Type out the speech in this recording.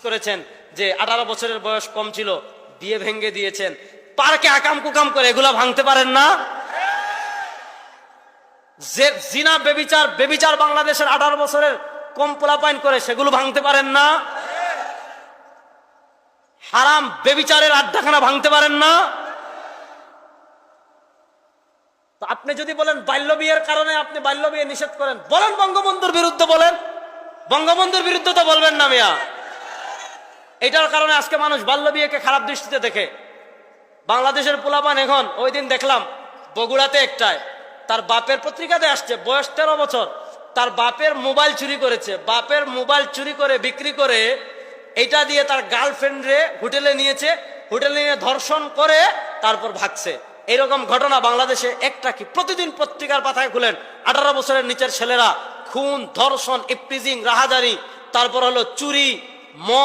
করেছেন যে 18 বছরের বয়স কম ছিল, বিয়ে ভেঙে দিয়েছেন। পার্কে আকাম কুকাম করে এগুলা ভাঙতে পারেন না? যে জিনা বেবিচার বাংলাদেশের 18 বছরের কম পোলাপাইন করে, সেগুলো ভাঙতে পারেন না? হারাম বেবিচারের আড্ডাখানা ভাঙতে পারেন না? তো আপনি যদি বলেন বাল্য বিয়ের কারণে আপনি বাল্য বিয়ে নিষেধ করেন, বলেন বঙ্গবন্ধুর বিরুদ্ধে বলেন। বঙ্গবন্ধুর বিরুদ্ধে তো বলবেন না মিয়া। এটার কারণে আজকে মানুষ বাল্য বিয়েকে খারাপ দৃষ্টিতে দেখে। বাংলাদেশের পোলাপান এখন, ওই দিন দেখলাম বগুড়াতে একটায়, তার বাপের পত্রিকাতে আসছে, বয়স 13 বছর, তার বাপের মোবাইল চুরি করেছে। বাপের মোবাইল চুরি করে বিক্রি করে এটা দিয়ে তার গার্লফ্রেন্ডরে হোটেলে নিয়েছে, হোটেলে নিয়ে ধর্ষণ করে তারপর ভাগছে। এরকম ঘটনা বাংলাদেশে একটা কি, প্রতিদিন পত্রিকার পাতায় খুলেন 18 বছরের নিচের ছেলেরা খুন, ধর্ষণ, ইপটিজিং, রাহাজানি, তারপর হলো চুরি, মদ।